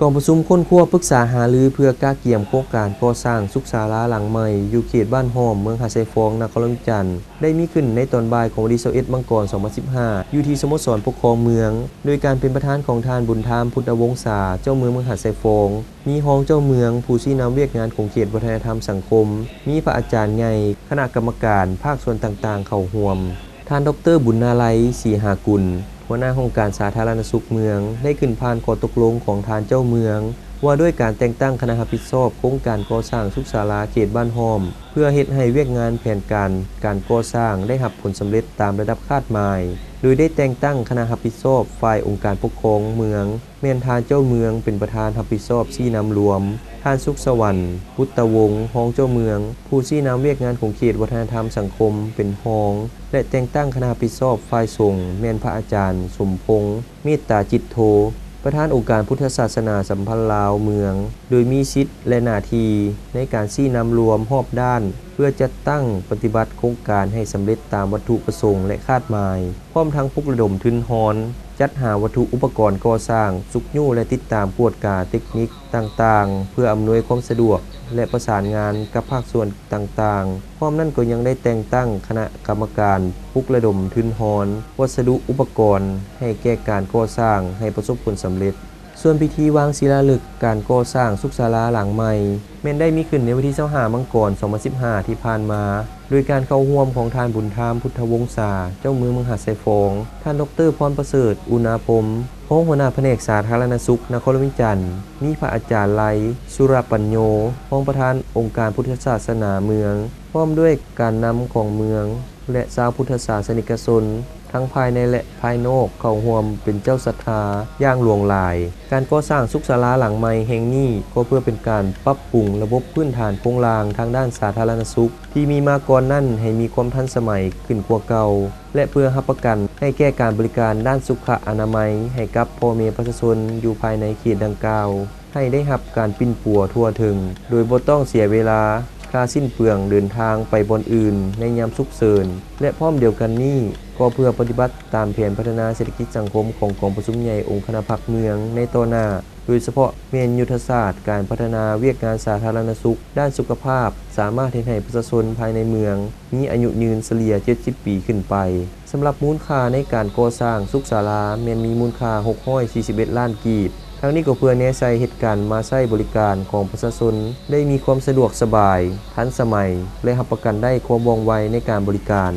กองประชุมค้นคว้าปรึกษาหารือเพื่อกาเกี่ยมโครงการก่อสร้างสุขศาลาหลังใหม่อยู่เขตบ้านหอมเมืองหาดไซฟองนครหลวงจันทร์ได้มีขึ้นในตอนบ่ายของวันที่21 มังกร 2015 อยู่ที่สโมสรปกครองเมืองโดยการเป็นประธานของทานบุญธรรมพุทธวงศาเจ้าเมืองหาดไซฟองมีรองเจ้าเมืองผู้ชี้นำเวียกงานของเขตวัฒนธรรมสังคมมีพระอาจารย์ใหญ่คณะกรรมการภาคส่วนต่างๆเข้าร่วมท่านดร.บุญนาลัยศรีหากุลหัวหน้าองค์การสาธารณสุขเมืองได้ขึ้นผ่านข้อตกลงของทานเจ้าเมืองว่าด้วยการแต่งตั้งคณะรับผิดชอบโครงการก่อสร้างสุขศาลาเขตบ้านหอมเพื่อเฮ็ดให้เวียกงานแผนการก่อสร้างได้รับผลสำเร็จตามระดับคาดหมายโดยได้แต่งตั้งคณะรับผิดชอบฝ่ายองค์การปกครองเมืองแม่นทานเจ้าเมืองเป็นประธานรับผิดชอบชี้นำรวมท่านสุขสวรรค์พุทธวงศ์รองเจ้าเมืองผู้ชี้นำเวียกงานของเขตวัฒนธรรมสังคมเป็นรองและแต่งตั้งคณะรับผิดชอบฝ่ายสงฆ์แม่นพระอาจารย์สมพงษ์เมตตาจิตโธประธานองค์การพุทธศาสนาสัมพันธ์ลาวเมืองโดยมีสิทธิ์และหน้าที่ในการชี้นำรวมรอบด้านเพื่อจัดตั้งปฏิบัติโครงการให้สำเร็จตามวัตถุประสงค์และคาดหมายพร้อมทั้งปลุกระดมทุนฮอนจัดหาวัตถุอุปกรณ์ก่อสร้างสุกยู่และติดตามกวดกาเทคนิคต่างๆเพื่ออำนวยความสะดวกและประสานงานกับภาคส่วนต่างๆพร้อมนั้นก็ยังได้แต่งตั้งคณะกรรมการปลุกระดมทุนฮอนวัสดุอุปกรณ์ให้แก่การก่อสร้างให้ประสบผลสำเร็จส่วนพิธีวางศิลาฤกษ์การก่อสร้างสุขศาลาหลังใหม่แม้นได้มีขึ้นในวันที่25 มังกร 2015 ที่ผ่านมาโดยการเข้าร่วมของทานบุญธรรมพุทธวงศาเจ้าเมืองหาดไซฟองท่านดร.พรประเสริฐอุณาพรมรองหัวหน้าแผนกสาธารณสุขนครหลวงจันทร์มีพระอาจารย์ไลสุรปัญโญรองประธานองค์การพุทธศาสนาเมืองพร้อมด้วยการนำของเมืองและชาวพุทธศาสนิกชนทั้งภายในและภายนอกเข้าร่วมเป็นเจ้าศรัทธาอย่างหลวงหลายการก่อสร้างสุขศาลาหลังใหม่แห่งนี้ก็เพื่อเป็นการปรับปรุงระบบพื้นฐานโครงสร้างทางด้านสาธารณสุขที่มีมาก่อนนั้นให้มีความทันสมัยขึ้นกว่าเก่าและเพื่อรับประกันให้แก่การบริการด้านสุขอนามัยให้กับพ่อแม่ประชาชนอยู่ภายในเขตดังกล่าวให้ได้รับการปิ้นปัวทั่วถึงโดยบ่ต้องเสียเวลาค่าสิ้นเปลืองเดินทางไปบอนอื่นในยามฉุกเฉินและพร้อมเดียวกันนี้ก็เพื่อปฏิบัติตามแผนพัฒนาเศรษฐกิจสังคมของกองประชุมใหญ่องค์คณะพรรคเมืองในต่อหน้าโดยเฉพาะเมนยุทธศาสตร์การพัฒนาเวียกงานสาธารณสุขด้านสุขภาพสามารถเฮ็ดให้ประชาชนภายในเมืองมีอายุยืนเฉลี่ย70 ปีขึ้นไปสำหรับมูลค่าในการก่อสร้างสุขศาลาแม้นมีมูลค่า641 ล้านกีบทั้งนี้ก็เพื่อแนะใช้เหตุการณ์มาใช้บริการของประชาชนได้มีความสะดวกสบายทันสมัยและรับประกันได้ความว่องไวในการบริการ